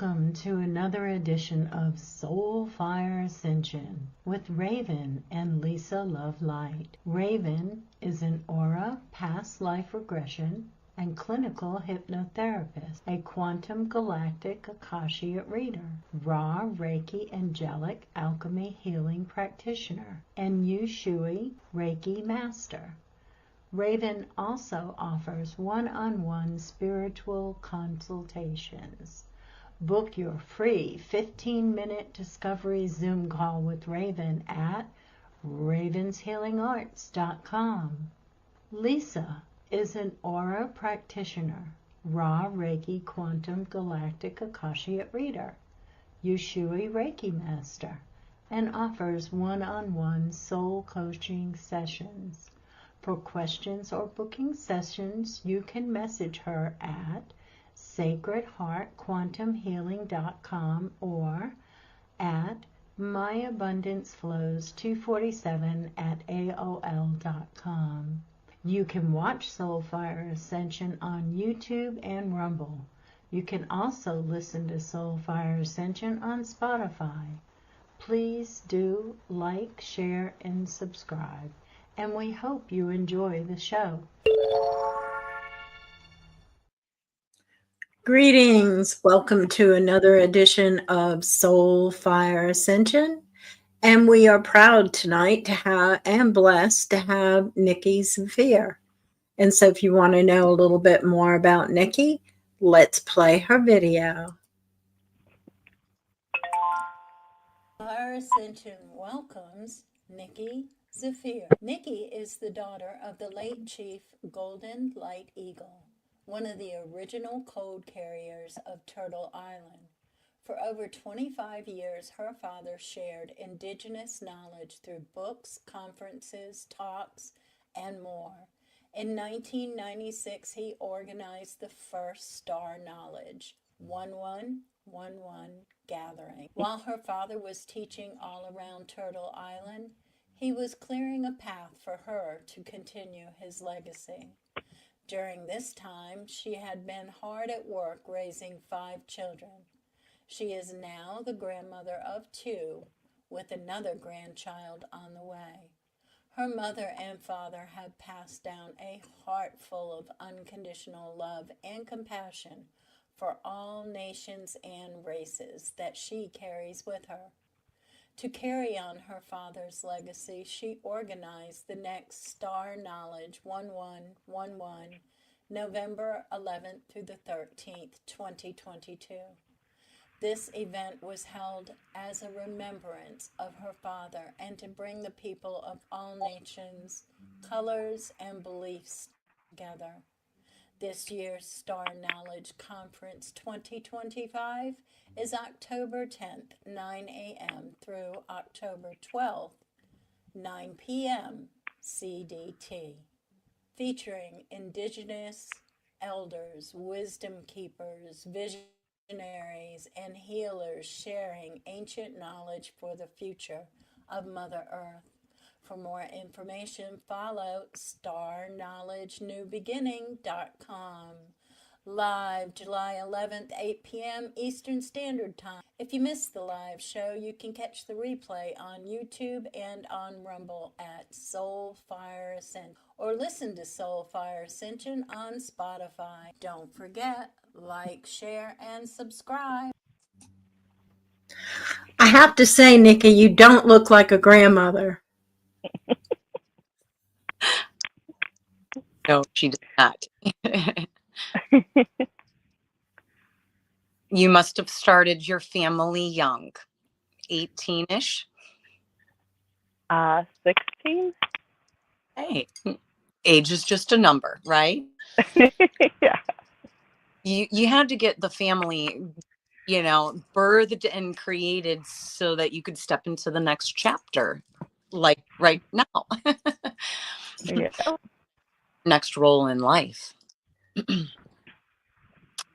Welcome to another edition of Soul Fire Ascension with Raven and Lisa Love Light. Raven is an aura, past life regression, and clinical hypnotherapist, a quantum galactic Akashic reader, Ra Reiki angelic alchemy healing practitioner, and Yushui Reiki master. Raven also offers one-on-one spiritual consultations. Book your free 15-minute discovery Zoom call with Raven at ravenshealingarts.com. Lisa is an aura practitioner, Ra Reiki quantum galactic Akashic reader, Yushui Reiki master, and offers one-on-one soul coaching sessions. For questions or booking sessions, you can message her at sacredheartquantumhealing.com or at myabundanceflows247@aol.com. You can watch Soul Fire Ascension on YouTube and Rumble. You can also listen to Soul Fire Ascension on Spotify. Please do like, share, and subscribe, and we hope you enjoy the show. Greetings. Welcome to another edition of Soul Fire Ascension. And we are proud tonight to have and blessed to have Nikki Zephier. And so if you want to know a little bit more about Nikki, let's play her video. Fire Ascension welcomes Nikki Zephier. Nikki is the daughter of the late Chief Golden Light Eagle, one of the original code carriers of Turtle Island. For over 25 years, her father shared indigenous knowledge through books, conferences, talks, and more. In 1996, he organized the first Star Knowledge 1111 gathering. While her father was teaching all around Turtle Island, he was clearing a path for her to continue his legacy. During this time, she had been hard at work raising 5 children. She is now the grandmother of 2, with another grandchild on the way. Her mother and father have passed down a heart full of unconditional love and compassion for all nations and races that she carries with her. To carry on her father's legacy, she organized the next Star Knowledge 1111, November 11th through the 13th, 2022. This event was held as a remembrance of her father and to bring the people of all nations, colors, and beliefs together. This year's Star Knowledge Conference 2025 is October 10th, 9 a.m. through October 12th, 9 p.m. CDT, featuring Indigenous Elders, Wisdom Keepers, Visionaries, and Healers sharing ancient knowledge for the future of Mother Earth. For more information, follow starknowledgenewbeginning.com. Live July 11th, 8 p.m. Eastern Standard Time. If you missed the live show, you can catch the replay on YouTube and on Rumble at Soul Fire Ascension, or listen to Soul Fire Ascension on Spotify. Don't forget, like, share, and subscribe. I have to say, Nikki, you don't look like a grandmother. No, she does not. You must have started your family young, 18-ish. 16. Hey, age is just a number, right? Yeah. You had to get the family, birthed and created so that you could step into the next chapter, like right now. Yeah. Next role in life.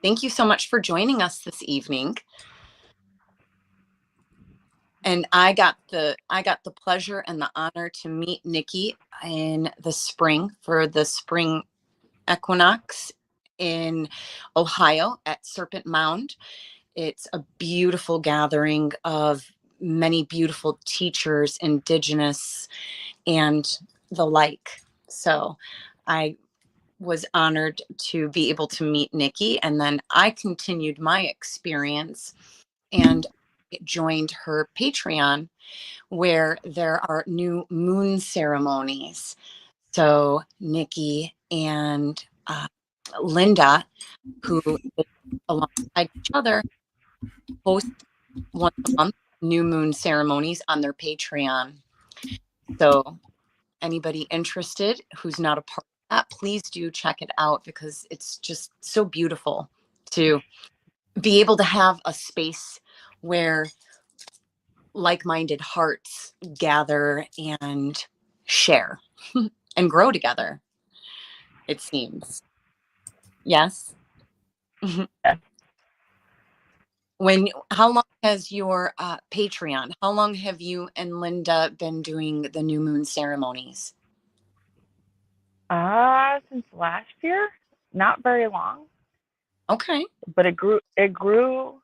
Thank you so much for joining us this evening. And I got the pleasure and the honor to meet Nikki in the spring for the spring equinox in Ohio at Serpent Mound. It's a beautiful gathering of many beautiful teachers, Indigenous, and the like. So I was honored to be able to meet Nikki. And then I continued my experience and joined her Patreon, where there are new moon ceremonies. So Nikki and Linda, who is alongside each other, host once a month new moon ceremonies on their Patreon. So anybody interested who's not a part of that, please do check it out, because it's just so beautiful to be able to have a space where like-minded hearts gather and share and grow together, it seems. Yes. How long has your Patreon, how long have you and Linda been doing the new moon ceremonies? Since last year, not very long, Okay. but it grew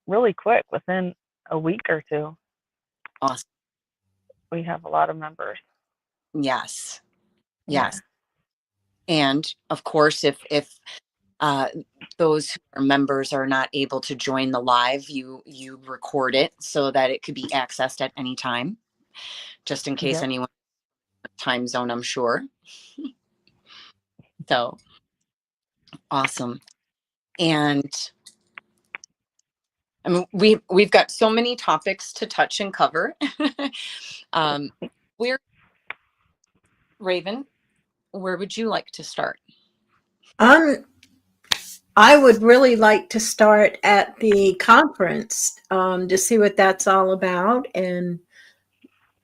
really quick within a week or two. Awesome. We have a lot of members. Yes. Yeah. Yes. And of course, if those who are members are not able to join the live, you record it so that it could be accessed at any time, just in case Yep. anyone time zone, I'm sure. So awesome. And I mean, we've got so many topics to touch and cover. Where, Raven, where would you like to start? I would really like to start at the conference to see what that's all about, and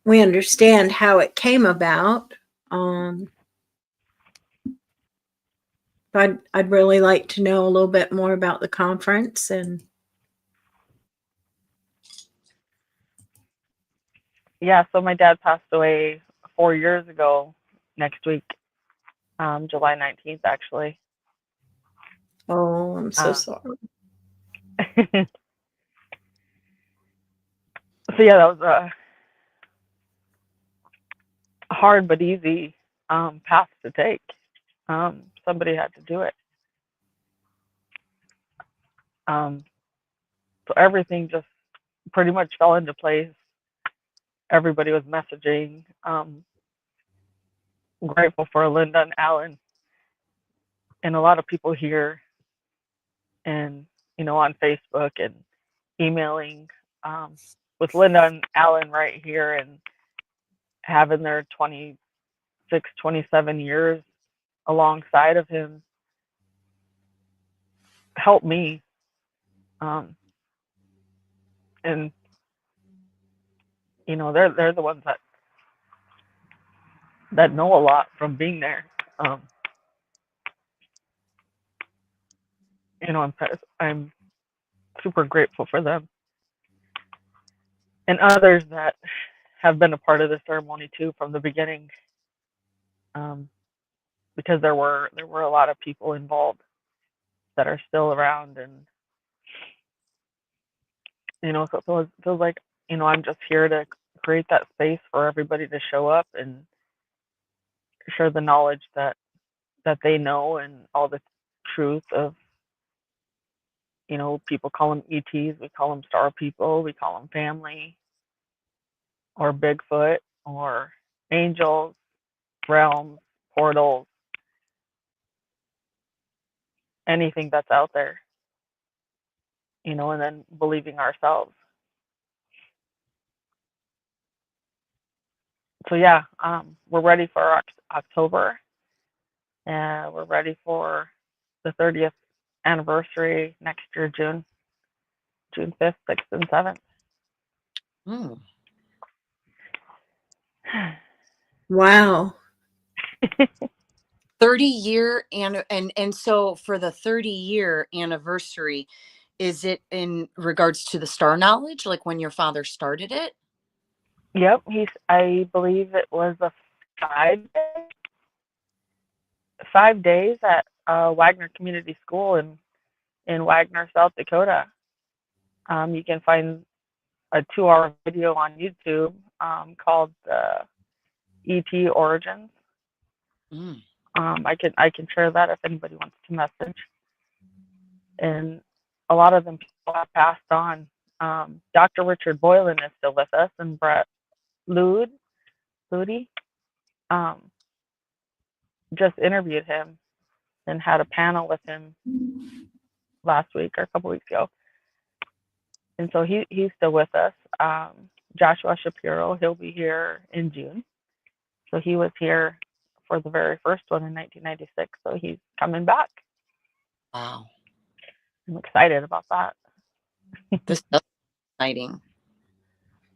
we understand how it came about. But I'd really like to know a little bit more about the conference. And Yeah, so my dad passed away 4 years ago next week, July 19th, actually. oh, I'm so sorry. So yeah, that was a hard but easy path to take. Somebody had to do it. So everything just pretty much fell into place. Everybody was messaging. Grateful for Linda and Alan and a lot of people here, and on Facebook and emailing with Linda and Alan right here, and having their 26, 27 years alongside of him helped me. And they're the ones that know a lot from being there. I'm super grateful for them, and others that have been a part of the ceremony too from the beginning, because there were a lot of people involved that are still around, and so it feels like I'm just here to create that space for everybody to show up and share the knowledge that they know, and all the truth of, people call them ETs, we call them star people, we call them family, or Bigfoot, or angels, realms, portals, anything that's out there, and then believing ourselves. So yeah, we're ready for October, and we're ready for the 30th anniversary next year, June 5th, 6th, and 7th. Wow. 30-year and so for the 30-year anniversary, is it in regards to the star knowledge, like when your father started it? Yep, I believe it was a 5 days at Wagner Community School in Wagner, South Dakota. You can find a 2-hour video on YouTube called ET Origins. Mm. I can share that if anybody wants to message. And a lot of them people have passed on. Dr. Richard Boylan is still with us, and Brett Ludy just interviewed him and had a panel with him last week or a couple weeks ago. And so he's still with us. Joshua Shapiro, he'll be here in June. So he was here for the very first one in 1996. So he's coming back. Wow. I'm excited about that. This is exciting.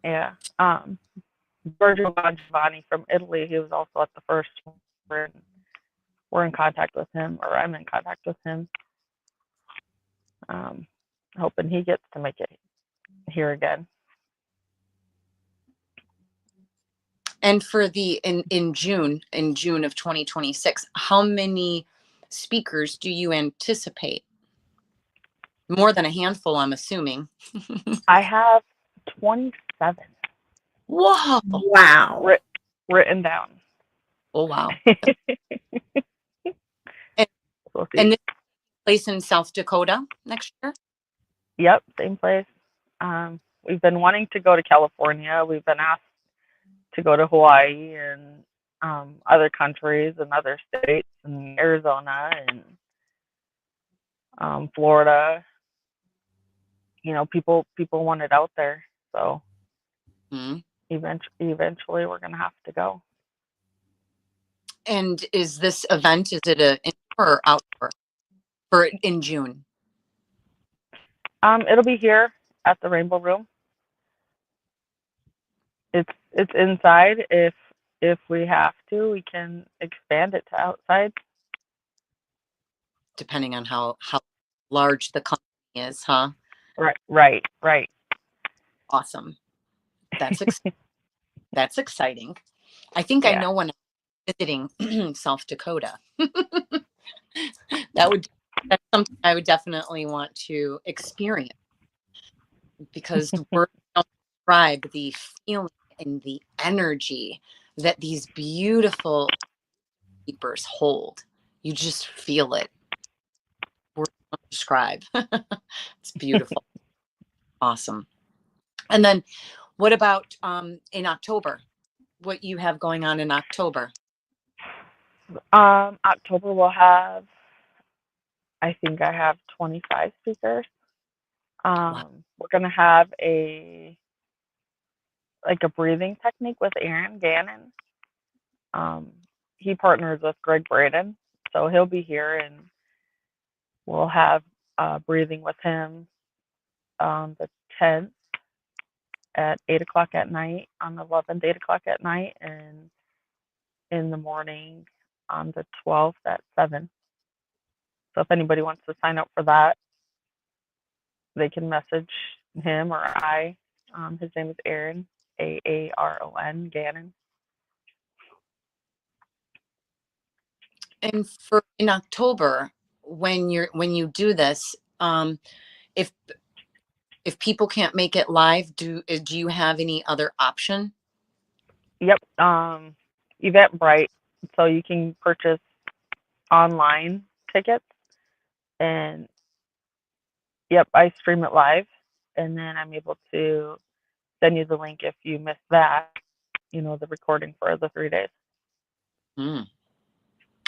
Yeah. Giorgio Giovanni from Italy, he was also at the first one. We're in contact with him, or I'm in contact with him. Hoping he gets to make it here again. And for the in June of 2026, how many speakers do you anticipate? More than a handful, I'm assuming. I have 27. Whoa. Wow. Written down. Oh, wow. We'll see. And this place in South Dakota next year? Yep, same place. We've been wanting to go to California. We've been asked to go to Hawaii and other countries and other states and Arizona and Florida. You know, people want it out there. So eventually we're going to have to go. And is this event, is it an indoor or outdoor for in June? It'll be here at the Rainbow Room. It's inside. If we have to, we can expand it to outside. Depending on how large the company is, huh? Right. Awesome. That's that's exciting. I think I Yeah. know when I'm visiting South Dakota. That's something I would definitely want to experience, because the words don't describe the feeling and the energy that these beautiful keepers hold. You just feel it. Words don't describe. It's beautiful. Awesome. And then what about in October? What you have going on in October? October we'll have, I think I have 25 speakers. Wow. We're gonna have a breathing technique with Aaron Gannon. He partners with Greg Braden, so he'll be here and we'll have breathing with him on the 10th at 8 o'clock at night, on the 11th, 8 o'clock at night, and in the morning on the 12th at 7. So if anybody wants to sign up for that, they can message him or I. His name is Aaron, Aaron Gannon. And for in October, when you do this, if people can't make it live, do you have any other option? Yep. Eventbrite, so you can purchase online tickets, and yep, I stream it live, and then I'm able to send you the link if you missed that, the recording for the 3 days.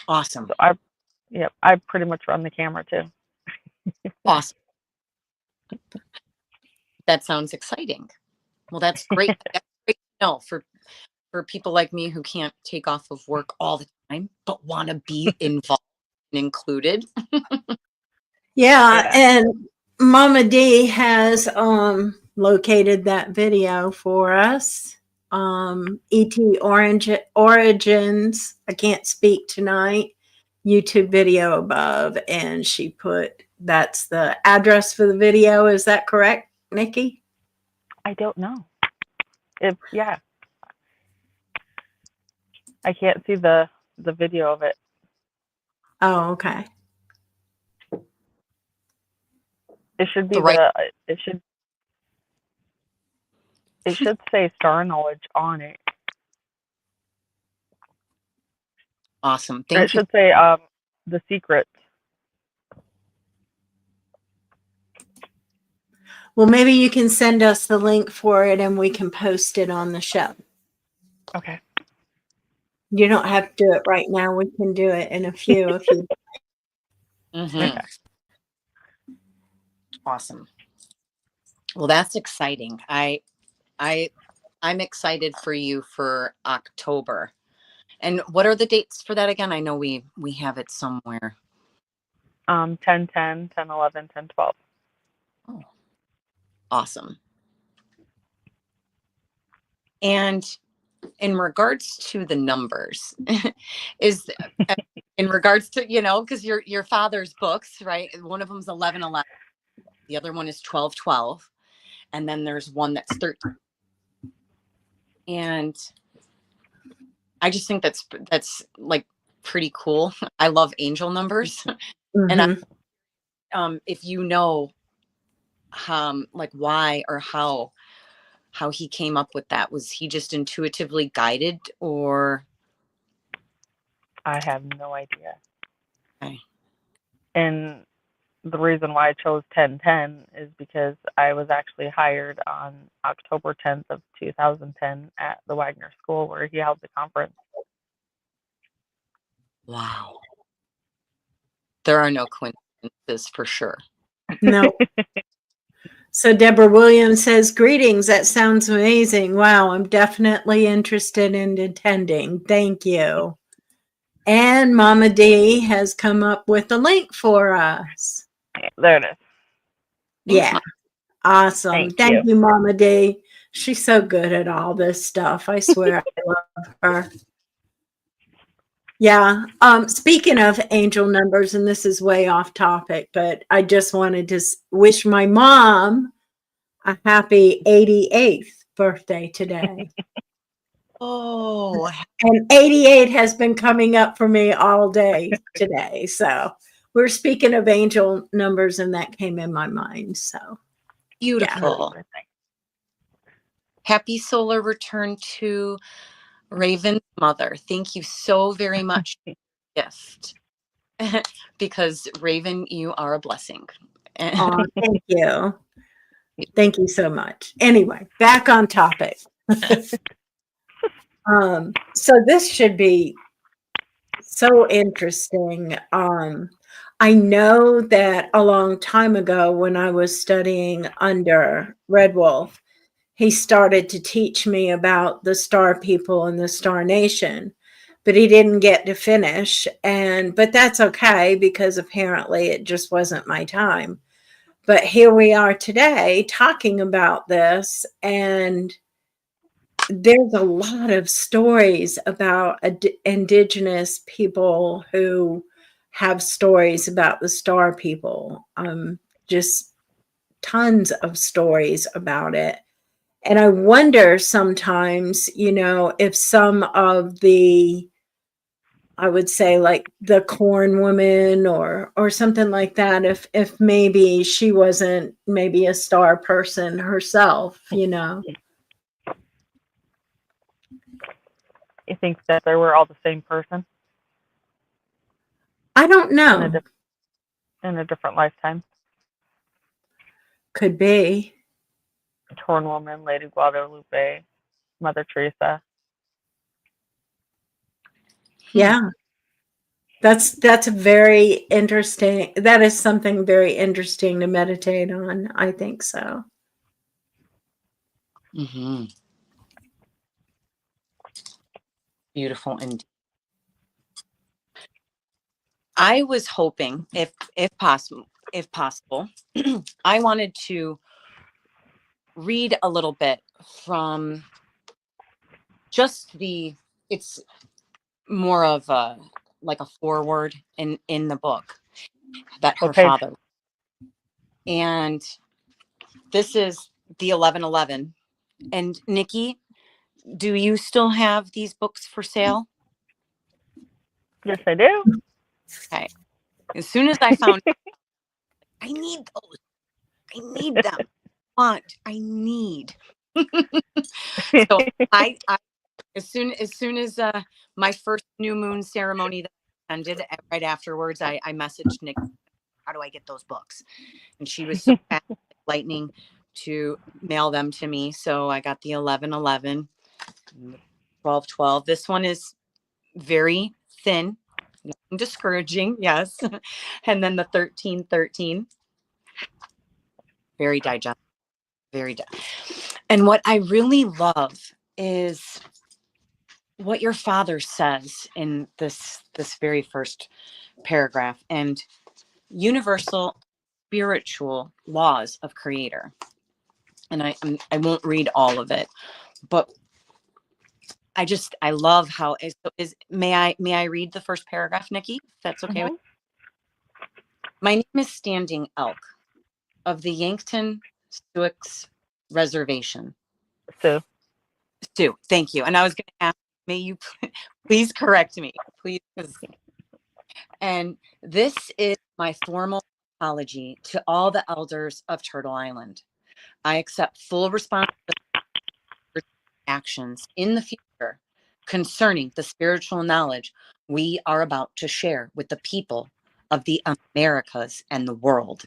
Awesome. So I pretty much run the camera too. Awesome. That sounds exciting. Well, that's great. That's great to know for people like me who can't take off of work all the time, but want to be involved and included. Yeah, and Mama D has located that video for us. ET Origins, I can't speak tonight, YouTube video above, and she put, that's the address for the video. Is that correct, Nikki? I don't know. Yeah. I can't see the video of it. Oh, okay. It should be It should say star knowledge on it. Awesome. It Thank you. should say the secret. Well, maybe you can send us the link for it and we can post it on the show. Okay. You don't have to do it right now. We can do it in a few if you. Okay. Awesome. Well, that's exciting. I'm excited for you for October. And what are the dates for that again? I know we have it somewhere. 10, 10, 10, 11, 10, 12. Oh, awesome. And in regards to the numbers, is in regards to, because your father's books, right? One of them's 11:11, the other one is 12:12, and then there's one that's 13. And I just think that's like pretty cool. I love angel numbers. Mm-hmm. And if you know like why or how he came up with that, was he just intuitively guided, or? I have no idea. Okay. And the reason why I chose 1010 is because I was actually hired on October 10th of 2010 at the Wagner School where he held the conference. Wow. There are no coincidences for sure. No. So Deborah Williams says, greetings. That sounds amazing. Wow. I'm definitely interested in attending. Thank you. And Mama D has come up with a link for us. There it is. Yeah. Thanks, Awesome. Thank you, Mama D. She's so good at all this stuff. I swear I love her. Yeah. Speaking of angel numbers, and this is way off topic, but I just wanted to wish my mom a happy 88th birthday today. Oh, And 88 has been coming up for me all day today. So we're speaking of angel numbers, and that came in my mind. So beautiful. Yeah. Happy solar return to Raven's mother. Thank you so very much for the gift. Because Raven, you are a blessing. Oh, thank you. Thank you so much. Anyway, back on topic. So this should be so interesting. I know that a long time ago when I was studying under Red Wolf, he started to teach me about the star people and the star nation, but he didn't get to finish. But that's okay because apparently it just wasn't my time. But here we are today talking about this, and there's a lot of stories about indigenous people who have stories about the star people. Just tons of stories about it. And I wonder sometimes, if some of the, I would say like the corn woman or something like that, if maybe she wasn't maybe a star person herself, You think that they were all the same person I don't know. in a different lifetime? Could be. Corn woman, Lady Guadalupe, Mother Teresa. Yeah. That's a very interesting. That is something very interesting to meditate on. I think so. Mm-hmm. Beautiful indeed. I was hoping, if possible, I wanted to read a little bit from just it's more of like a foreword in the book that her father. And this is the 11:11. And Nikki, do you still have these books for sale? Yes, I do. Okay. As soon as I found I need those. I need them. I need. So I as soon as my first new moon ceremony that I ended, right afterwards, I messaged Nick, how do I get those books? And she was so fast, like lightning, to mail them to me. So I got the 11/11, 12/12. This one is very thin, nothing discouraging, yes. And then the 13/13, very digestible, and what I really love is what your father says in this very first paragraph, and universal spiritual laws of creator. And I won't read all of it, but I love how is may I read the first paragraph, Nikki? If that's okay with my name is Standing Elk of the Yankton Sioux Reservation. Sioux, thank you. And I was going to ask, may you please correct me, please? And this is my formal apology to all the elders of Turtle Island. I accept full responsibility for actions in the future concerning the spiritual knowledge we are about to share with the people of the Americas and the world.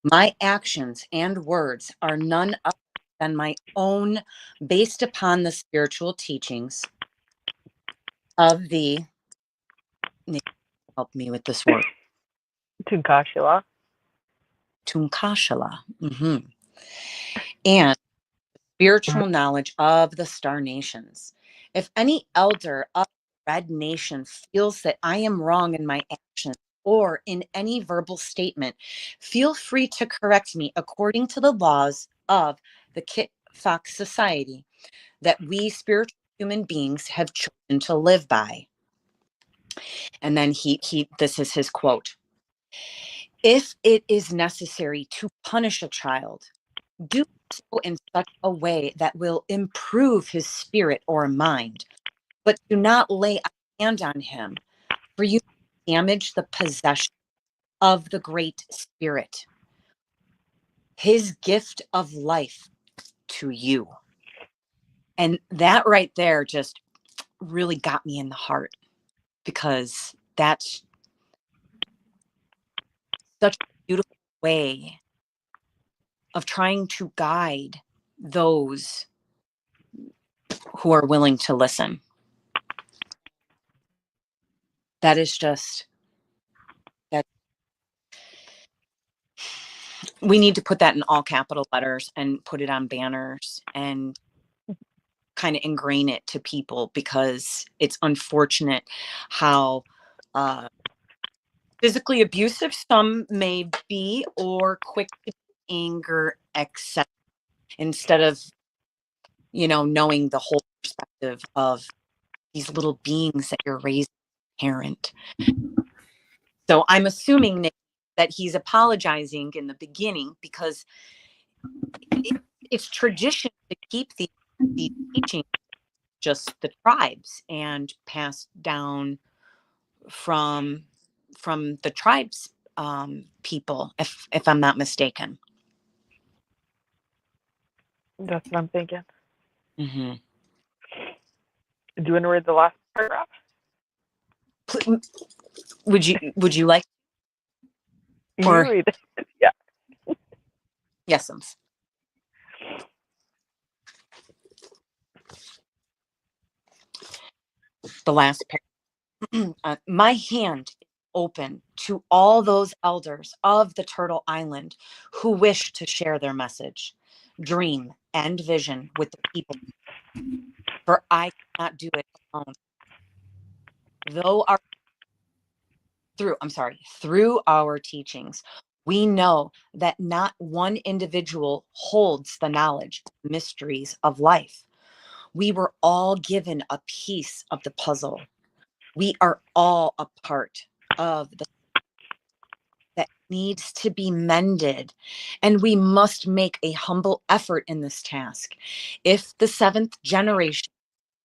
My actions and words are none other than my own, based upon the spiritual teachings of the, help me with this word, Tunkashila. Tunkashala. And spiritual knowledge of the star nations. If any elder of the Red Nation feels that I am wrong in my actions or in any verbal statement, feel free to correct me according to the laws of the Kit Fox Society that we spiritual human beings have chosen to live by. And then this is his quote. If it is necessary to punish a child, do so in such a way that will improve his spirit or mind, but do not lay a hand on him, for you damage the possession of the Great Spirit, his gift of life to you. And that right there just really got me in the heart, because that's such a beautiful way of trying to guide those who are willing to listen. That is just that. We need to put that in all capital letters and put it on banners and kind of ingrain it to people, because it's unfortunate how physically abusive some may be, or quick to anger, etc., instead of knowing the whole perspective of these little beings that you're raising as a parent. So I'm assuming, Nick, that he's apologizing in the beginning because it's tradition to keep these teachings just the tribes and passed down from the tribes people, if I'm not mistaken. That's what I'm thinking. Mm-hmm. Do you want to read the last paragraph? Would you like? You read it. Yeah. Yes. The last paragraph. My hand is open to all those elders of the Turtle Island who wish to share their message, dream, and vision with the people, for I cannot do it alone. Through our teachings, we know that not one individual holds the knowledge, mysteries of life. We were all given a piece of the puzzle. We are all a part of the that needs to be mended, and we must make a humble effort in this task. If the seventh generation,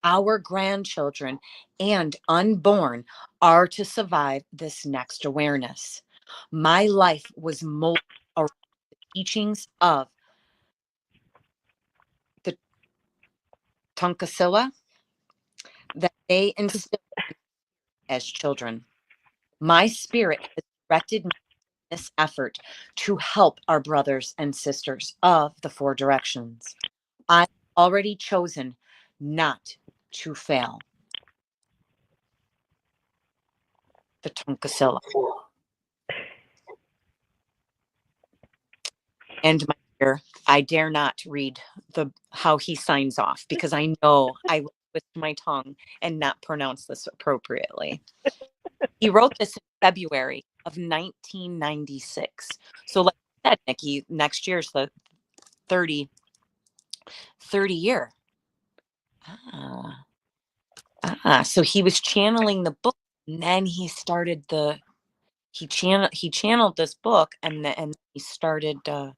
our grandchildren and unborn, are to survive this next awareness. My life was molded around the teachings of Tunkasilla that they instilled as children. My spirit has directed me in this effort to help our brothers and sisters of the four directions. I've already chosen not to fail. The Tunkasilla. And my dear, I dare not read how he signs off because I know I will twist my tongue and not pronounce this appropriately. He wrote this in February of 1996. So like I said, Nikki, next year's the 30 year. So he was channeling the book, and then he started he channeled this book, and then he started the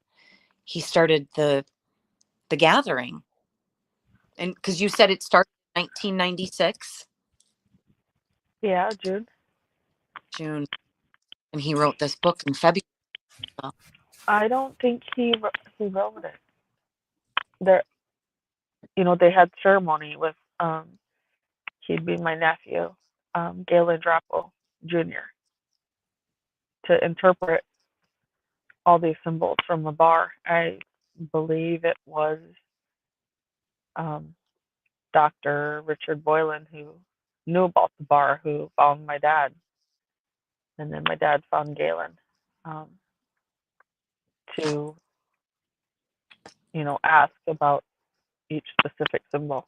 gathering. And because you said it started in 1996, Yeah, June. and he wrote this book in February. I don't think he wrote it. There, they had ceremony with he'd be my nephew, Galen Drapo Jr. to interpret all these symbols from the bar. I believe it was Dr. Richard Boylan who knew about the bar, who found my dad, and then my dad found Galen to ask about each specific symbol.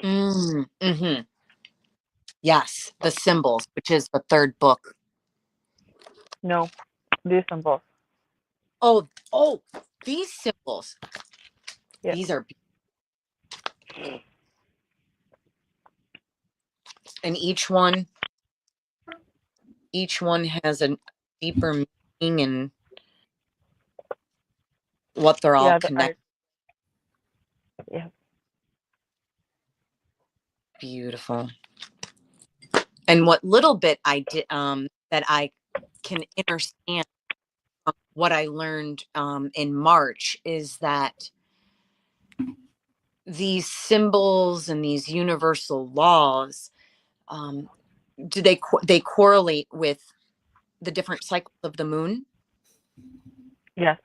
Mm-hmm. Yes, the symbols, which is the third book. No, these symbols. Oh, these symbols. Yeah. These are, and each one has a deeper meaning and what they're all connected. Yeah. Beautiful. And what little bit I did that I can understand from what I learned in March is that these symbols and these universal laws, do they correlate with the different cycles of the moon? Yes.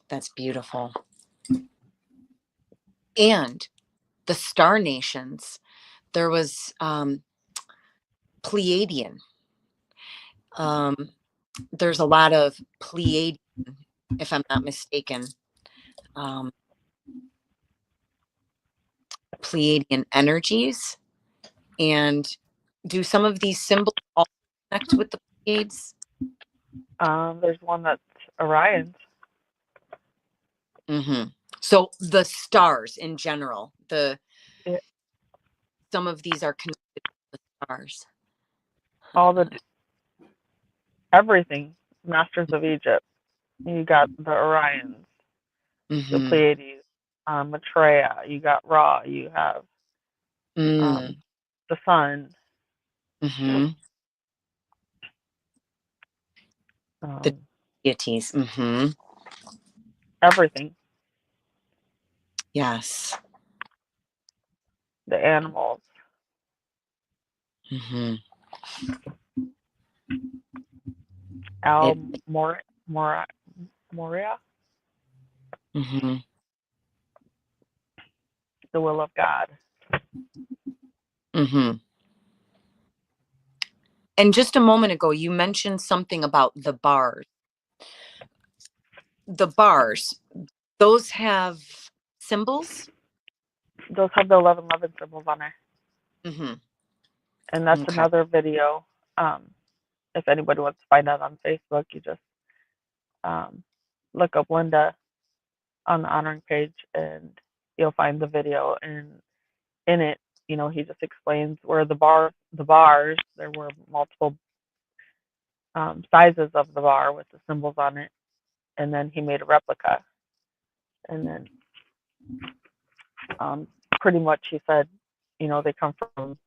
That's beautiful. And the star nations, there was Pleiadian. There's a lot of Pleiadian, if I'm not mistaken, Pleiadian energies. And do some of these symbols all connect with the Pleiades? There's one that's Orion's. Mm-hmm. So the stars in general, some of these are connected with the stars. Everything. Masters of Egypt. You got the Orions, the Pleiades, Maitreya. You got Ra. You have the sun. The deities. Everything. Yes. The animals. Moria. The will of God. And just a moment ago, you mentioned something about the bars. The bars, those have symbols? Those have the 1111 symbols on there. And that's another video. If anybody wants to find out on Facebook, you just look up Linda on the honoring page and you'll find the video. And in it, he just explains where the bars, there were multiple sizes of the bar with the symbols on it. And then he made a replica. And then pretty much he said, they come from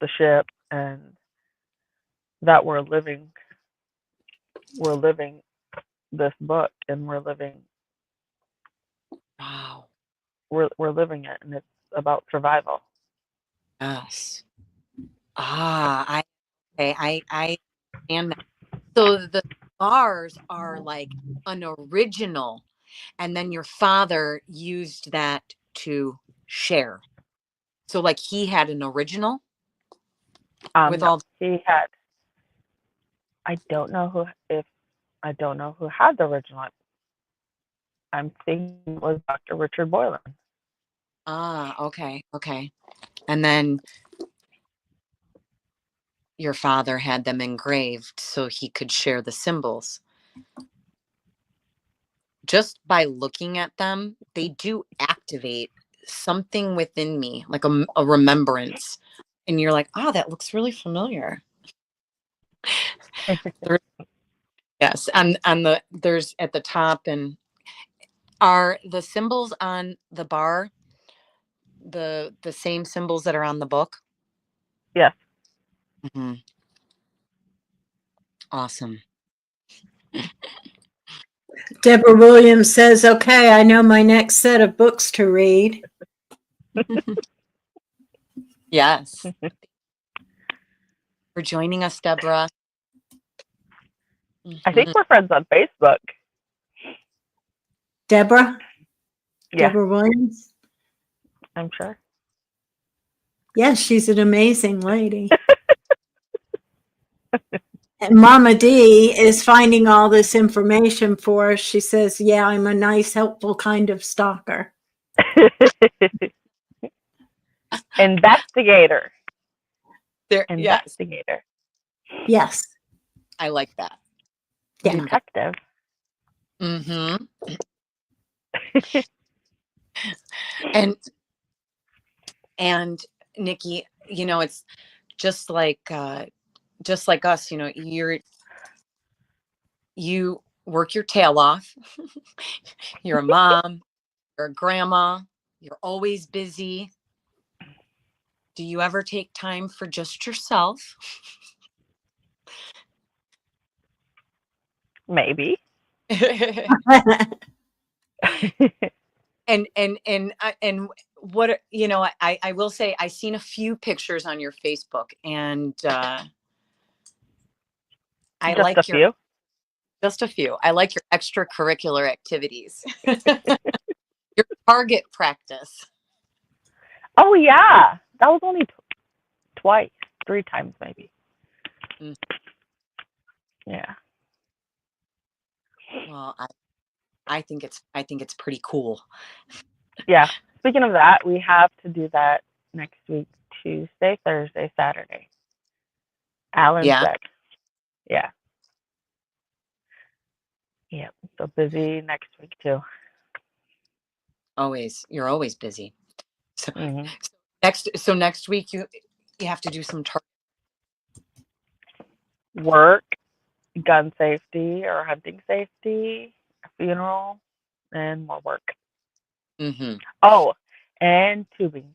the ship and that we're living this book, and we're living Wow. we're living it, and it's about survival. Yes. I understand that. So the bars are like an original, and then your father used that to share. So like he had an original with No, all. he had. I don't know who had the original. I'm thinking it was Dr. Richard Boylan. Okay, okay. And then your father had them engraved so he could share the symbols. Just by looking at them, they do activate something within me, like a remembrance. And you're like, oh, that looks really familiar. There, yes, and there's at the top, and are the symbols on the bar the same symbols that are on the book? Yes. Hmm. Awesome. Deborah Williams says, okay, I know my next set of books to read. Yes. For joining us, Deborah. I think Mhm. we're friends on Facebook. Deborah? Yeah, Deborah Williams? I'm sure. Yes, she's an amazing lady. And Mama D is finding all this information for us. She says, yeah, I'm a nice, helpful kind of stalker. Investigator. There, yes, Investigator. Yes. I like that. Yeah. Detective. Mm-hmm. And Nikki, it's just like us, you work your tail off. You're a mom, you're a grandma, you're always busy. Do you ever take time for just yourself? Maybe. And what I will say, I seen a few pictures on your Facebook, and I Just a like your few. just a few. I like your extracurricular activities. Your target practice. Oh yeah, that was only twice, 3 times maybe. Mm. Yeah. Well, I think it's pretty cool. Yeah. Speaking of that, we have to do that next week, Tuesday, Thursday, Saturday. Alan Yeah, said. Yeah. Yeah. So busy next week too. you're always busy. So Hmm. next week you have to do some Work, gun safety or hunting safety, a funeral, and more work. Mm-hmm. Oh, and tubing.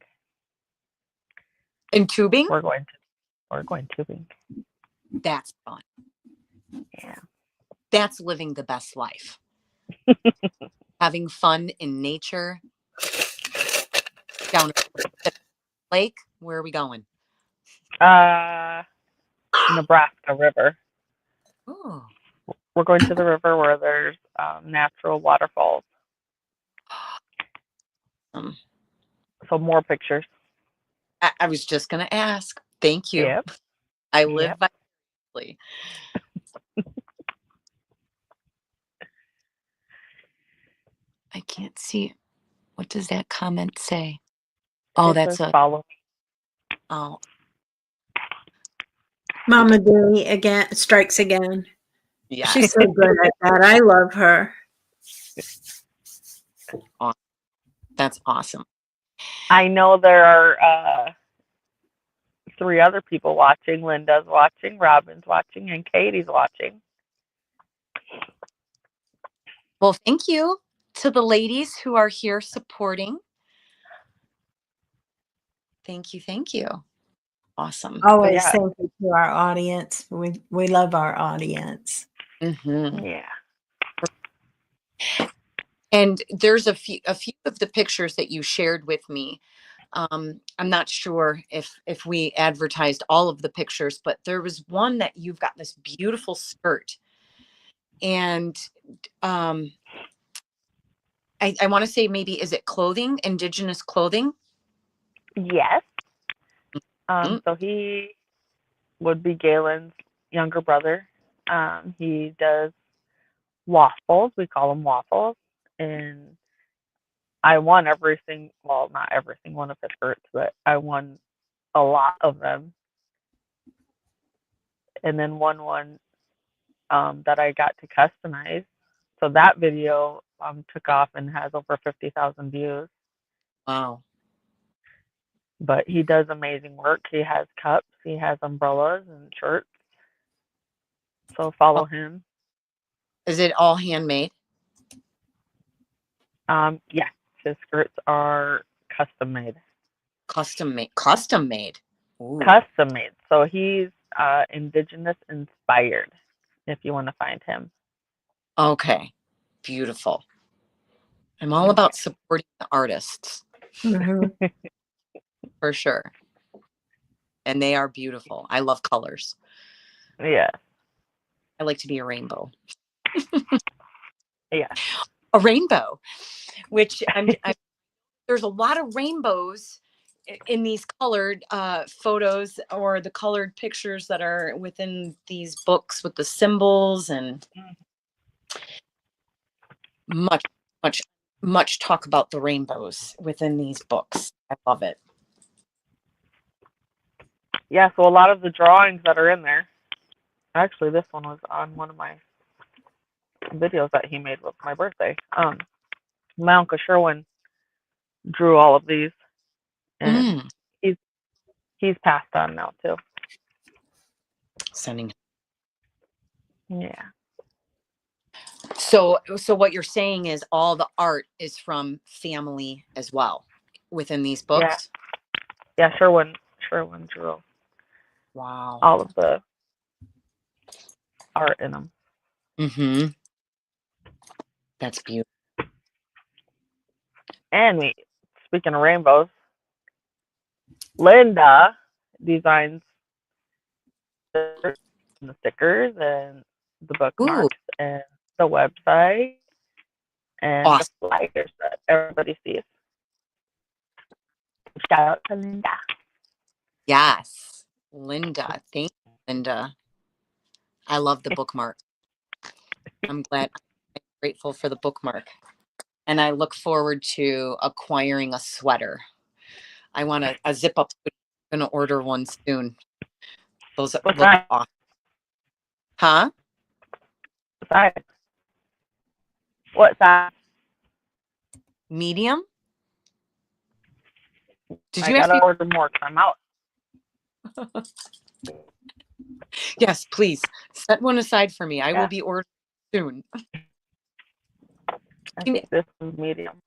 And tubing. We're going tubing. That's fun. Yeah. That's living the best life. Having fun in nature. Down a lake. Where are we going? Nebraska River. Oh. We're going to the river where there's natural waterfalls. Um, So more pictures. I was just gonna ask. Thank you. Yep. I live Yep. vicariously. I can't see. What does that comment say? Oh, It that's says follow. oh, Mama D again strikes again. yeah. She's so good at that. I love her. That's awesome. I know there are 3 other people watching. Linda's watching, Robin's watching, and Katie's watching. Well, thank you to the ladies who are here supporting. Thank you. Thank you. Awesome. Always Yeah. thank you to our audience. We love our audience. Mm-hmm. Yeah. For And there's a few of the pictures that you shared with me. I'm not sure if we advertised all of the pictures, but there was one that you've got this beautiful skirt, and um, I want to say, maybe, is it clothing, indigenous clothing? Yes. Mm. So he would be Galen's younger brother. He does waffles. We call them waffles. And I won not every single one of his shirts, but I won a lot of them. And then one that I got to customize. So that video took off and has over 50,000 views. Wow. But he does amazing work. He has cups, he has umbrellas and shirts. So follow him. Is it all handmade? Yeah, his skirts are custom made. Custom made. Custom made. Ooh. Custom made. So he's indigenous inspired, if you want to find him. Okay. Beautiful. I'm all about supporting the artists. Mm-hmm. For sure. And they are beautiful. I love colors. Yeah. I like to be a rainbow. Yeah. A rainbow, which there's a lot of rainbows in these colored photos, or the colored pictures that are within these books with the symbols, and much talk about the rainbows within these books. I love it. Yeah, so a lot of the drawings that are in there, actually this one was on one of my videos that he made with my birthday. My Uncle Sherwin drew all of these, and he's passed on now too. Sending. Yeah. So what you're saying is all the art is from family as well within these books? Yeah, Sherwin drew Wow. all of the art in them. Mm-hmm. That's beautiful. And speaking of rainbows, Linda designs the stickers and the bookmarks and the website and Awesome. the flyers that everybody sees. Shout out to Linda. Yes. Linda. Thank you, Linda. I love the bookmark. I'm grateful for the bookmark. And I look forward to acquiring a sweater. I want a zip up. I'm going to order one soon. Those What look size? awesome. Huh? What size? What size? Medium? Did I you ask gotta me? order more because I'm out. Yes, please. Set one aside for me. I will be ordering soon. I think this is medium.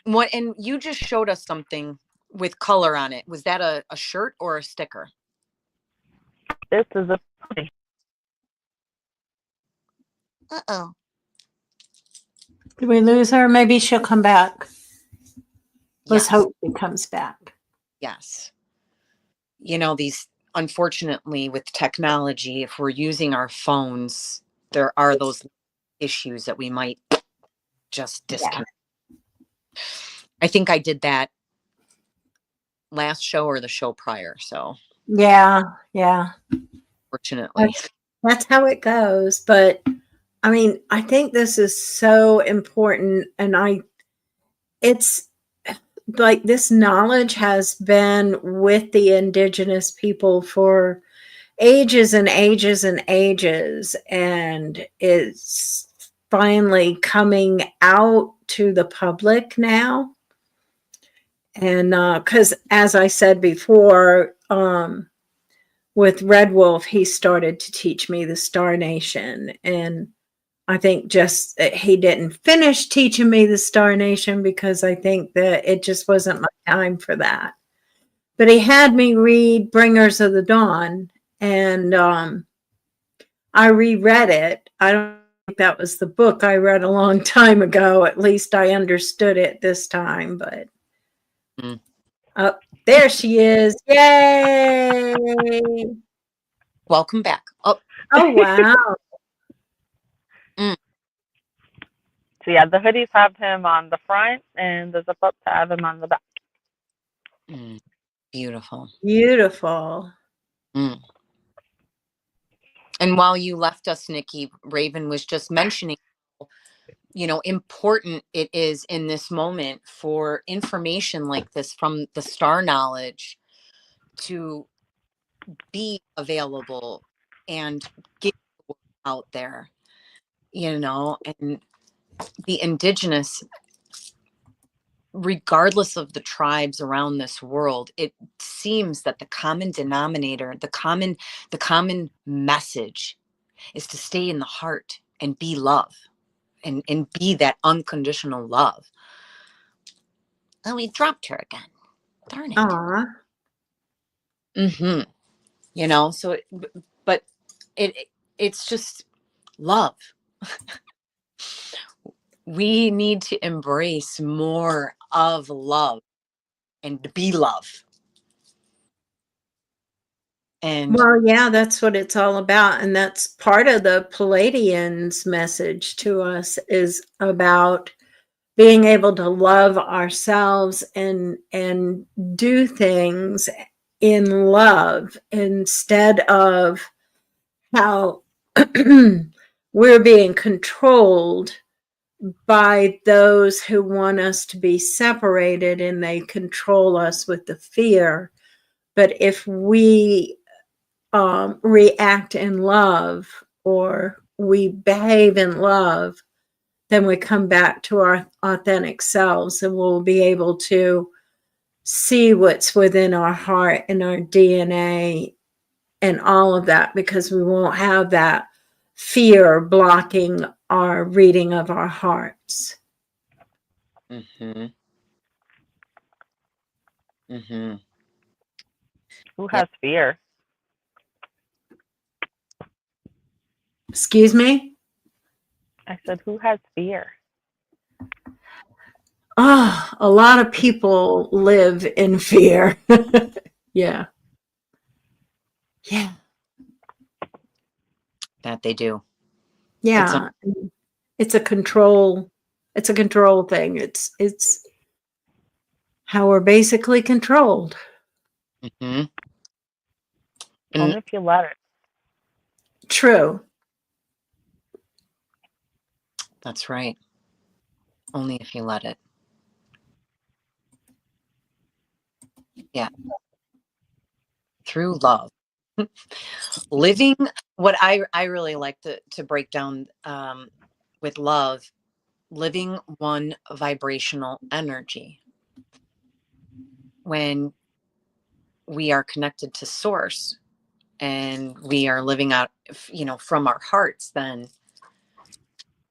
What? And you just showed us something with color on it. Was that a shirt or a sticker? This is a hoodie. Uh-oh. Did we lose her? Maybe she'll come back. Let's Yes. hope she comes back. Yes. You know, unfortunately, with technology, if we're using our phones, there are those issues that we might just disconnect. Yeah. I think I did that last show or the show prior. So yeah. fortunately. That's how it goes. But I mean, I think this is so important. And it's like this knowledge has been with the indigenous people for ages and ages and ages. And it's finally coming out to the public now. And because as I said before, with Red Wolf, he started to teach me the Star Nation. And I think just he didn't finish teaching me the Star Nation because I think that it just wasn't my time for that. But he had me read Bringers of the Dawn, and I reread it. I don't that was the book I read a long time ago. At least I understood it this time, but oh, there she is. Yay! Welcome back. Oh, wow. So yeah, the hoodies have him on the front, and the zip-ups have him on the back. Beautiful. Beautiful. And while you left us, Nikki, Raven was just mentioning, important it is in this moment for information like this from the star knowledge to be available and get out there, and the indigenous, regardless of the tribes around this world, it seems that the common denominator, the common message is to stay in the heart and be love and be that unconditional love. Oh, we dropped her again. Darn it. Aw. So but it's just love. We need to embrace more of love and be love. And well, yeah, that's what it's all about. And that's part of the Palladians' message to us, is about being able to love ourselves and do things in love, instead of how we're being controlled by those who want us to be separated, and they control us with the fear. But if we react in love, or we behave in love, then we come back to our authentic selves, and we'll be able to see what's within our heart and our DNA and all of that, because we won't have that fear blocking our reading of our hearts. Who has fear? Excuse me? I said, who has fear? Oh, a lot of people live in fear. Yeah. that they do. Yeah. It's a control thing. It's how we're basically controlled. Only if you let it. True. That's right. Only if you let it. Yeah. Through love. Living what I really like to break down with love, living one vibrational energy. When we are connected to source and we are living out, from our hearts, then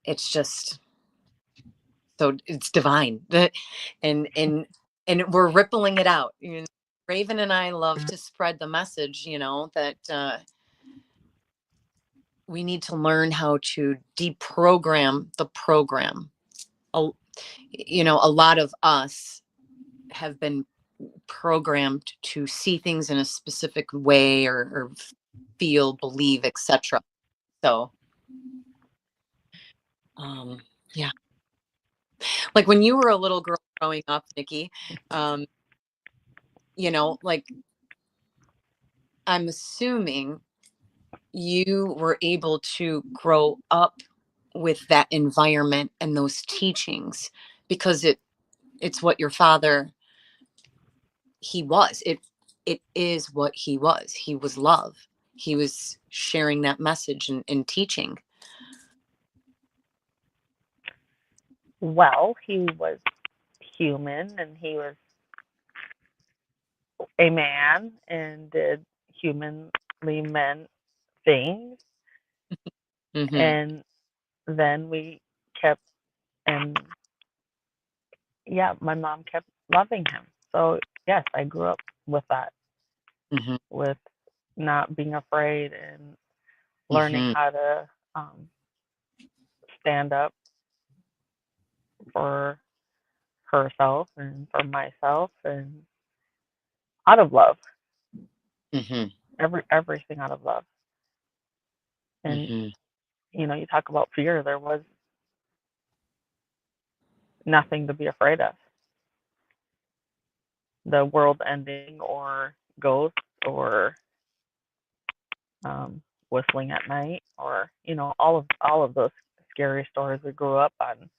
it's just, so it's divine. And we're rippling it out. Raven and I love to spread the message, that we need to learn how to deprogram the program. A lot of us have been programmed to see things in a specific way, or feel, believe, etc. So, yeah. Like when you were a little girl growing up, Nikki, like, I'm assuming you were able to grow up with that environment and those teachings, because it's what your father, he was. It is what he was. He was love. He was sharing that message and teaching. Well, he was human, and he was a man, and did humanly meant things. And then we kept, and my mom kept loving him. So yes, I grew up with that, with not being afraid, and learning how to stand up for herself and for myself, and out of love. Mm-hmm. Everything out of love. And Mm-hmm. you talk about fear. There was nothing to be afraid of. The world ending, or ghosts, or whistling at night, or all of those scary stories. We grew up on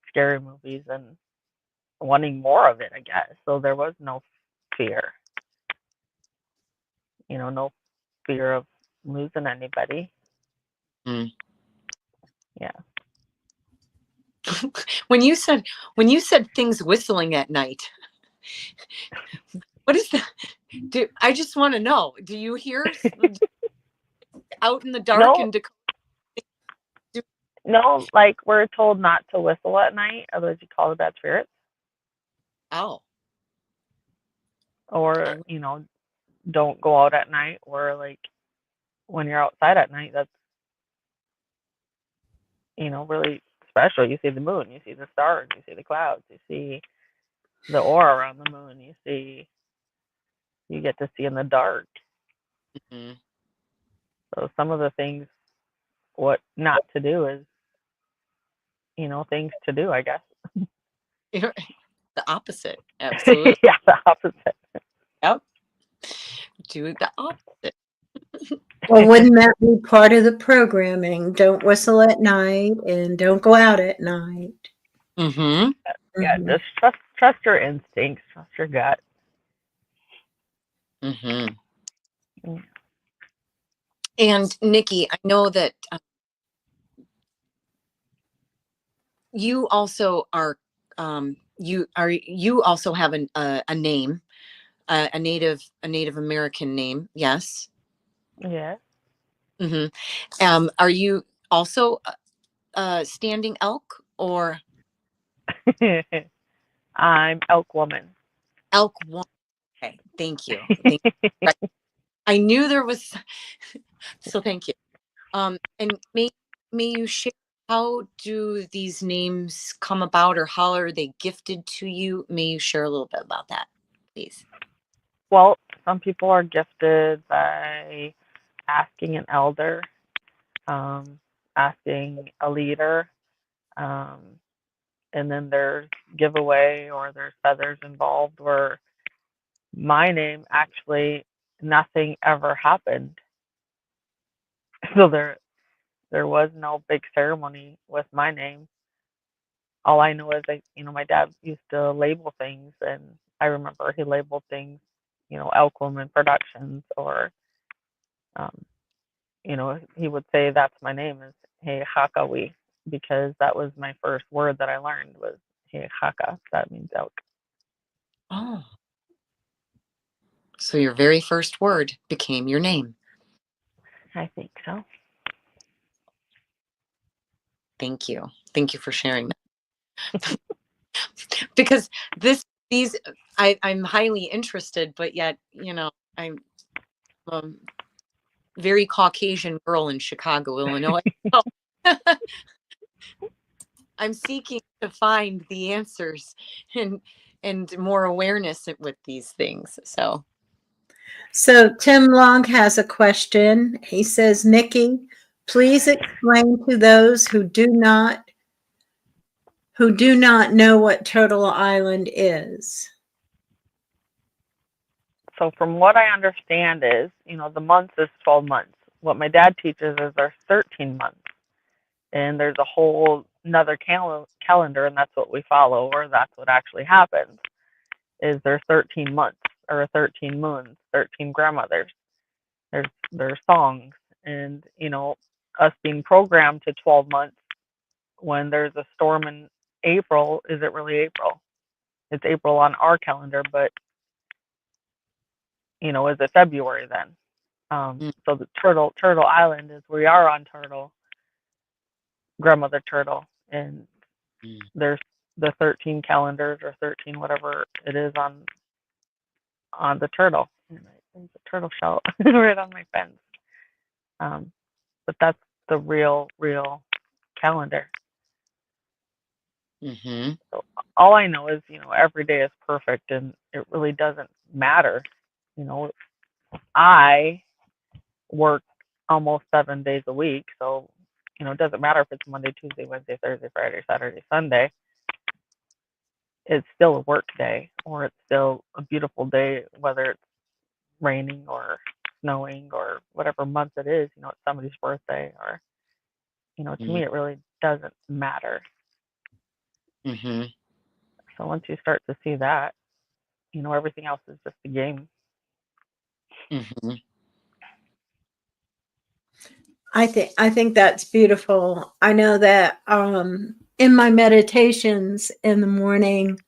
scary movies and wanting more of it, I guess. So there was no fear. No fear of losing anybody. Mm. Yeah. When you said things whistling at night, what is that? I just want to know. Do you hear out in the dark No, in Dakota? no, like we're told not to whistle at night, otherwise you call the bad spirits. Oh, Or, I, don't go out at night, or like when you're outside at night, that's, really special. You see the moon, you see the stars, you see the clouds, you see the aura around the moon, you get to see in the dark. mm-hmm. So some of the things, what not to do is, things to do, I guess. The opposite. Absolutely. Yeah, the opposite. Yep. Do the opposite. Well, wouldn't that be part of the programming? Don't whistle at night and don't go out at night. Mm-hmm. Yeah, Mhm. just trust your instincts, trust your gut. Mm-hmm. Mm. And Nikki, I know that you also are. You also have a name, a Native American name. Yes. Yeah. Mm-hmm. Are you also standing elk or I'm Elk Woman. elk one? Okay. Thank you. Right. I knew there was. So thank you. And may you share, how do these names come about, or how are they gifted to you? May you share a little bit about that, please? Well, some people are gifted by asking an elder, asking a leader, um, and then there's giveaway, or there's feathers involved, where my name actually, nothing ever happened. So there was no big ceremony with my name. All I know is my dad used to label things, and I remember he labeled things, Elk Woman Productions, or um, he would say that's my name is He Hakawi, because that was my first word that I learned was He Haka. That means elk. Oh, so your very first word became your name. I think so. Thank you. Thank you for sharing that. Because these, I'm highly interested, but yet, I'm a very Caucasian girl in Chicago, Illinois. So I'm seeking to find the answers and more awareness with these things. So Tim Long has a question. He says, Nikki, please explain to those who do not know what Turtle Island is. So from what I understand is, the months is 12 months. What my dad teaches is there's 13 months. And there's a whole another calendar, and that's what we follow, or that's what actually happens, is there's 13 months, or 13 moons, 13 grandmothers. There's songs, and us being programmed to 12 months, when there's a storm in April, is it really April? It's April on our calendar, but is it February then? mm, So the Turtle Island is, we are on Turtle, grandmother Turtle, and mm, there's the 13 calendars, or 13 whatever it is on the turtle. And there's a turtle shell right on my fence. But that's the real calendar. Mm-hmm. So all I know is, every day is perfect, and it really doesn't matter. I work almost 7 days a week, so it doesn't matter if it's Monday, Tuesday, Wednesday, Thursday, Friday, Saturday, Sunday. It's still a work day, or it's still a beautiful day, whether it's raining or snowing or whatever month it is. It's somebody's birthday, or to me, it really doesn't matter. Mm-hmm. So once you start to see that, everything else is just a game. Mm-hmm. I think that's beautiful. I know that in my meditations in the morning,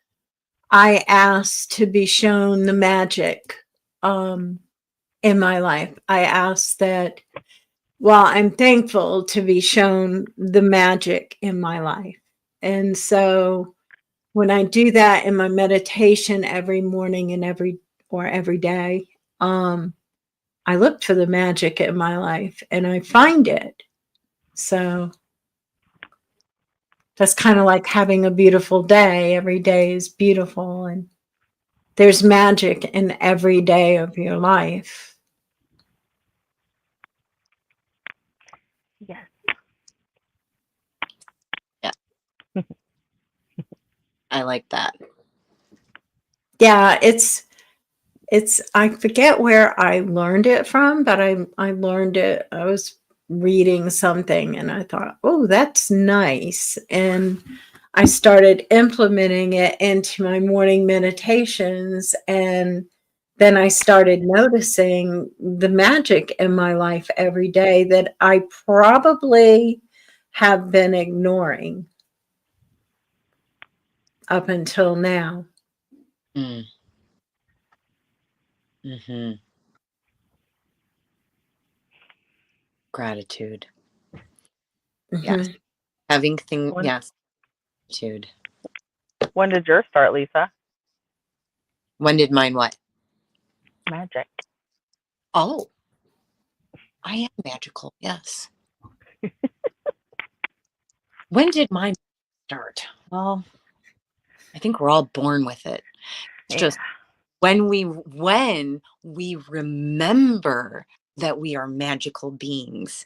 I ask to be shown the magic in my life. I ask that, well, I'm thankful to be shown the magic in my life. And so when I do that in my meditation every morning and every day, I look for the magic in my life and I find it. So that's kind of like having a beautiful day. Every day is beautiful, and there's magic in every day of your life. Yes. Yeah. I like that. Yeah, it's I forget where I learned it from, but I learned it. I was reading something and I thought, "Oh, that's nice." And I started implementing it into my morning meditations, and then I started noticing the magic in my life every day that I probably have been ignoring up until now. Mm. Mm-hmm. Gratitude. Yes. Mhm. Having things, When, yes. Gratitude. when did yours start, Lisa? When did mine what? Magic. Oh, I am magical. Yes. When did mine start? Well, I think we're all born with it. It's Yeah. just when we remember that we are magical beings,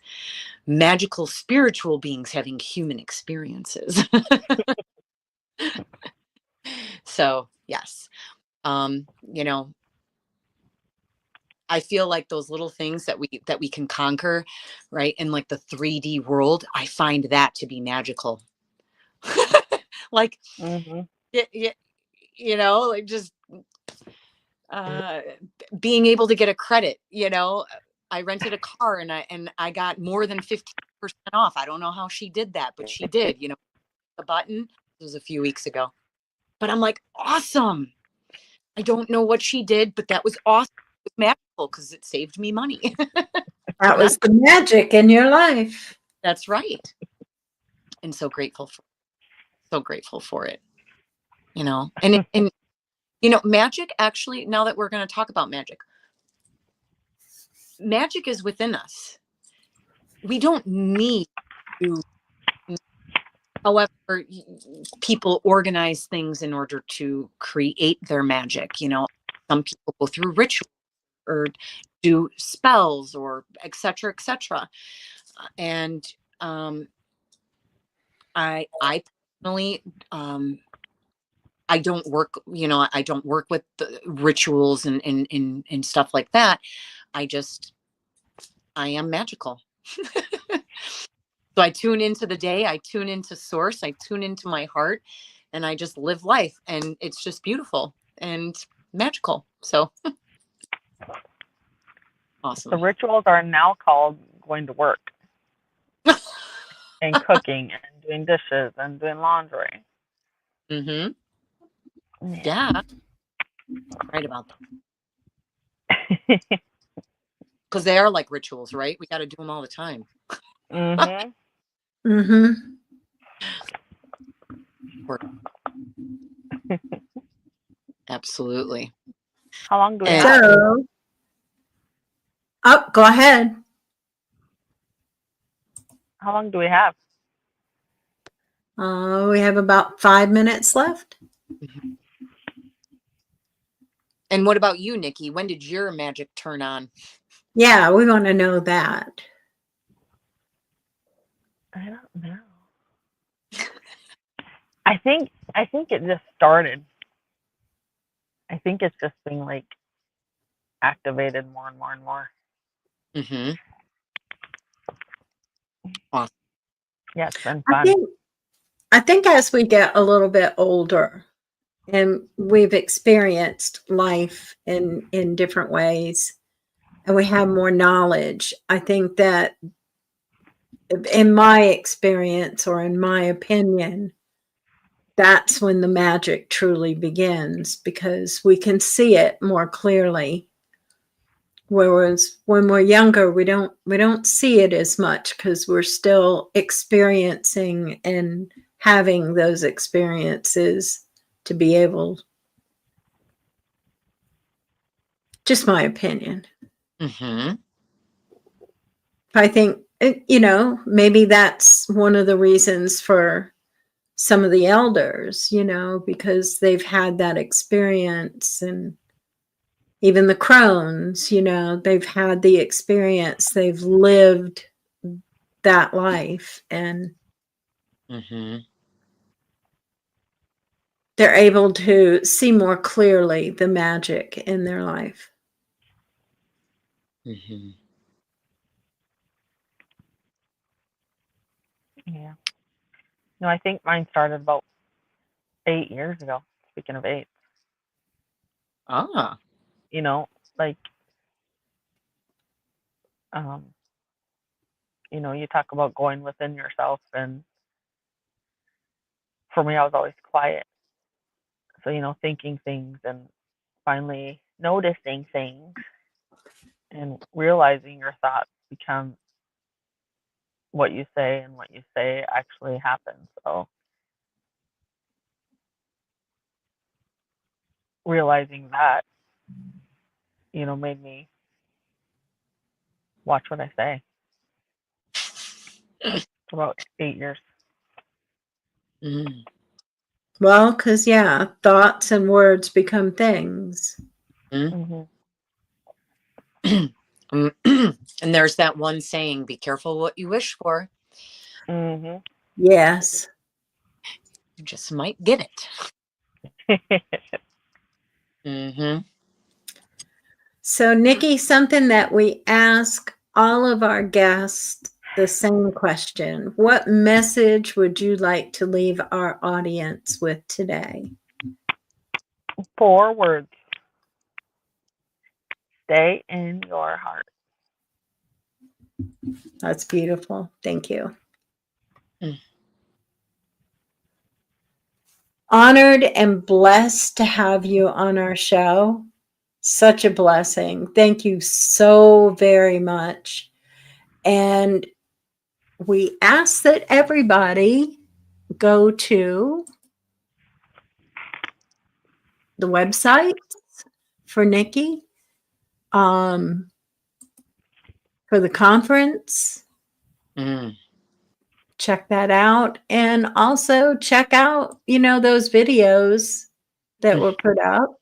magical spiritual beings having human experiences. So, yes. You know, I feel like those little things that we can conquer, right? In like the 3D world, I find that to be magical. Like, Mm-hmm. like just uh, being able to get a credit. I rented a car and I got more than 15% off. I don't know how she did that, but she did. The button. It was a few weeks ago, but I'm like, awesome. I don't know what she did, but that was awesome. It was magical because it saved me money. That was the magic in your life. That's right. And so grateful for it. And magic, actually, now that we're going to talk about magic is within us. We don't need to, however, people organize things in order to create their magic. Some people go through rituals or do spells or et cetera, et cetera. And I personally, I don't work, I don't work with the rituals and stuff like that. I am magical. So I tune into the day, I tune into source, I tune into my heart, and I just live life. And it's just beautiful and magical. So awesome. The rituals are now called going to work and cooking and doing dishes and doing laundry. Mm-hmm. Yeah. Yeah. Right about that. Because they are like rituals, right? We got to do them all the time. Mm-hmm. Mm-hmm. Absolutely. How long do we And have? So, go ahead. How long do we have? We have about 5 minutes left. And what about you, Nikki? When did your magic turn on? Yeah, we want to know that. I don't know. I think it just started. I think it's just being like activated more and more and more. Mm-hmm. Awesome. Yeah, it's been fun. I think as we get a little bit older and we've experienced life in different ways and we have more knowledge, I think that in my experience or in my opinion, that's when the magic truly begins because we can see it more clearly. Whereas when we're younger, we don't see it as much because we're still experiencing and having those experiences to be able. Just my opinion. Mm-hmm. I think maybe that's one of the reasons for some of the elders, because they've had that experience, and even the crones, they've had the experience, they've lived that life, and Mm-hmm. they're able to see more clearly the magic in their life. Mm-hmm. Yeah. No, I think mine started about 8 years ago. Speaking of 8, Ah. like, you talk about going within yourself, and for me, I was always quiet. So, thinking things and finally noticing things and realizing your thoughts become what you say, and what you say actually happens. So realizing that, made me watch what I say for about 8 years. Mm-hmm. Well, because thoughts and words become things. Mm-hmm. And there's that one saying, be careful what you wish for. Mm-hmm. Yes. You just might get it. Mm-hmm. So, Nikki, something that we ask all of our guests the same question. What message would you like to leave our audience with today? 4 words: stay in your heart. That's beautiful. Thank you. Mm. Honored and blessed to have you on our show. Such a blessing. Thank you so very much. And we ask that everybody go to the website for Nikki, for the conference. Mm. Check that out. And also check out, those videos that were put up.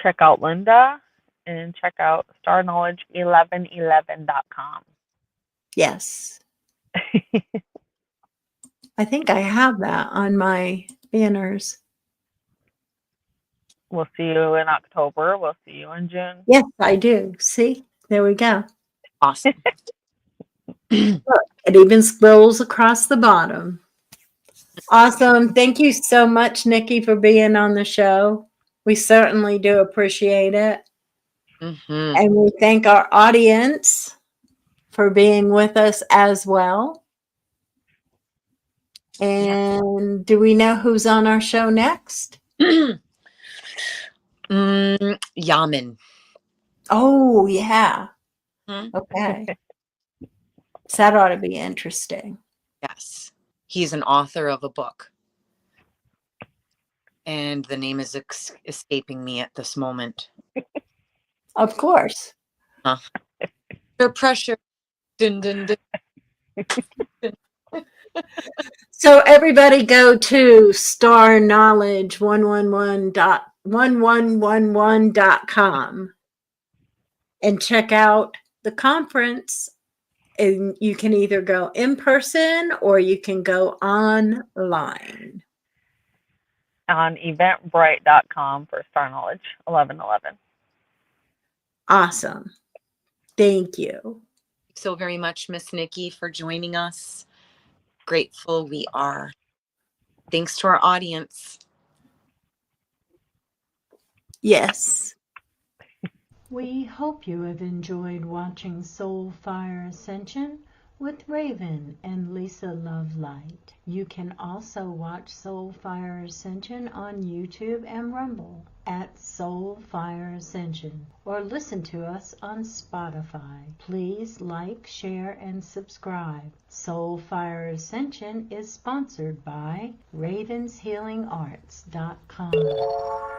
Check out Linda, and check out starknowledge1111.com. Yes. I think I have that on my banners. We'll see you in October. We'll see you in June. Yes, I do. See, there we go. Awesome. Look, it even scrolls across the bottom. Awesome. Thank you so much, Nikki, for being on the show. We certainly do appreciate it. Mm-hmm. And we thank our audience for being with us as well. And do we know who's on our show next? Yaman. Oh, yeah. Hmm? Okay. So that ought to be interesting. Yes. He's an author of a book. And the name is escaping me at this moment. Of course. Huh? Pressure. Dun, dun, dun. So everybody go to starknowledge1111.com and check out the conference. And you can either go in person or you can go online. On eventbrite.com for Star Knowledge 1111. Awesome. Thank you. So very much, Miss Nikki, for joining us. Grateful we are. Thanks to our audience. Yes. We hope you have enjoyed watching Soul Fire Ascension with Raven and Lisa Lovelight. You can also watch Soul Fire Ascension on YouTube and Rumble at Soul Fire Ascension, or listen to us on Spotify. Please like, share, and subscribe. Soul Fire Ascension is sponsored by ravenshealingarts.com.